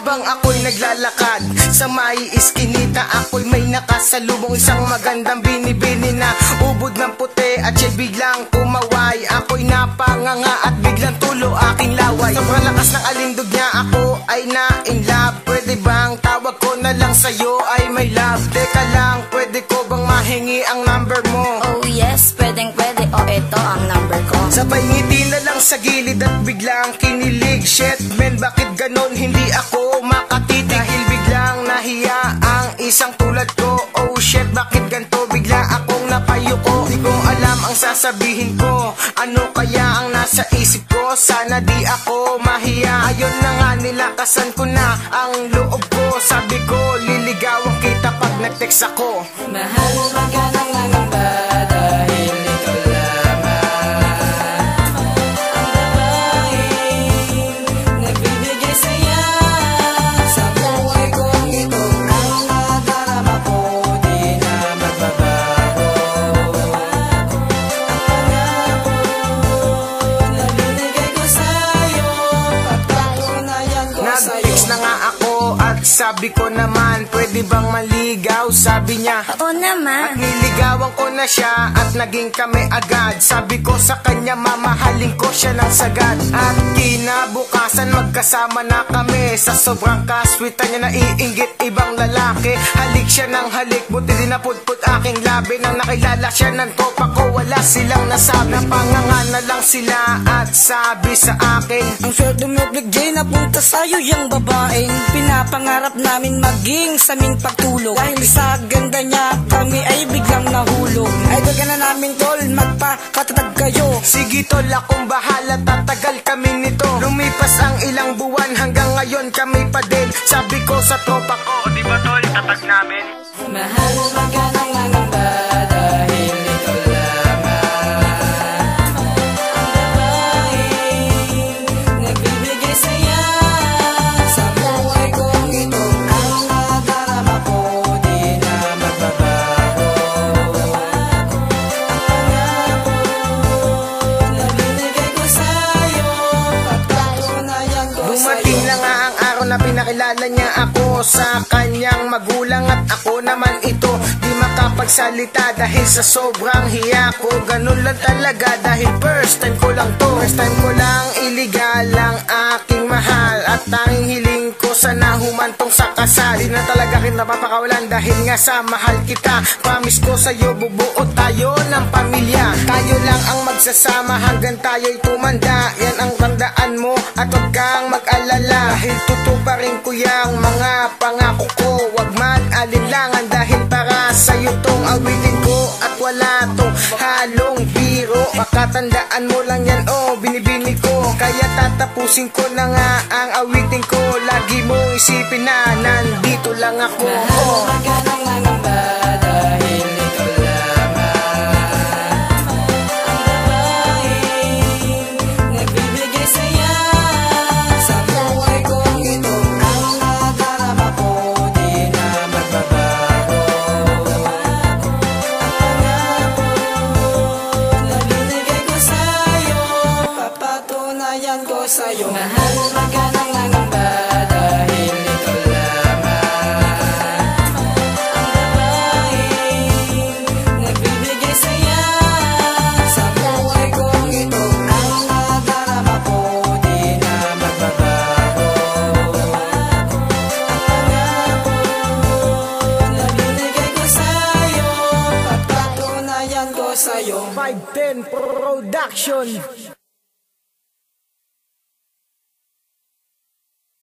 Habang ako'y naglalakad sa may iskinita, ako'y may nakasalubong isang magandang binibini na ubod ng puti at siya biglang kumaway. Ako'y napanganga at biglang tulo aking laway. Sobrang lakas ng alindog niya, ako ay na-in love. Pwede bang tawag ko na lang sa'yo ay my love? Teka lang, pwede ko bang mahingi ang number mo? Oh yes, pwedeng pwede, o eto ang number ko. Sabay ngiti na lang sa gilid at biglang kinilig. Shit men, bakit ganon? Hindi ako makatitig dahil biglang nahiya ang isang tulad ko. Oh shit, bakit ganto? Bigla akong napayuko. Di ko alam ang sasabihin ko, ano kaya ang nasa isip ko? Sana di ako mahiya. Ayon na nga, nilakasan ko na ang loob ko. Sabi ko, liligawan kita pag nag-text ako. Mahal, magkanang lang ba dahil ikaw lamang ang babaeng nagbibigay saya sa buhay kong ito. Ang nadarama ko di na magbabago. Ang pangako na binigay ko sa'yo, pagpatunayan ko sa'yo. Nag-text na nga ako at sabi ko naman, pwede bang maligaw? Sabi niya, Oo naman. at niligawan ko na siya at naging kami agad. Sabi ko sa kanya, mamahalin ko siya ng sagad. At kinabukasan magkasama na kami. Sa sobrang kaswitan niya naiinggit ibang lalaki. Halik siya ng halik, buti din napudpud aking labi. Nang nakilala siya ng topa ko, wala silang nasabi. Napanganga na lang sila at sabi sa akin, ang swerte mo, Big J, napunta sa'yo yung babaeng pinapangarap namin maging saming pagtulog. Dahil sa ganda niya, kami ay biglang nahulog. Idol ka na namin, tol, magpakatatag kayo. sige tol, akong bahala, tatagal kami nito. Lumipas ang ilang buwan, hanggang ngayon kami pa din. Sabi ko sa tropa ko, di ba tol, tatag namin? Mahal, magkanang lang ba dahil ikaw lamang ang babaeng nagbibigay saya sa buhay kong ito. Ang nadarama ko di na magbabago. Ang pangako na binigay ko sa'yo, pagpatunayan ko sa'yo. Dumating na nga ang araw na pinakilala niya ako sa kanyang magulang at ako naman ito di makapagsalita dahil sa sobrang hiya ko. Ganun lang talaga dahil first time ko lang to. First time ko lang iligal ang aking mahal at tanging hiling ko sana humantong sa kasal. Di na talaga kita napapakawalan dahil nga sa mahal kita. Promise ko sa'yo, bubuo tayo ng pamilya. Tayo lang ang magsasama hanggang tayo'y tumanda. Yan ang tandaan mo at huwag kang mag-alala, dahil tutuparin ko yung mga pangako ko. Huwag mag-alinlangan dahil para sa'yo tong awitin ko at wala tong halong biro. Makatandaan mo lang yan, oh, binibini ko. Kaya tatapusin ko na nga ang awitin ko. Lagi mong isipin na nandito lang ako. Mahal, magkanang lang ba dahil ikaw lamang ang babaeng nagbibigay saya sa buhay kong ito. Ang nadarama ko di na magbabago. Ang pangako na binigay ko sa'yo, papatunayan ko sa'yo. Mahal, magkanang lang ba dahil ikaw lamang ang babaeng nagbibigay saya sa buhay kong ito. Ang nadarama ko di na magbabago. Ang pangako na binigay ko sa'yo, pagpatunayan ko sa'yo. 510 Production.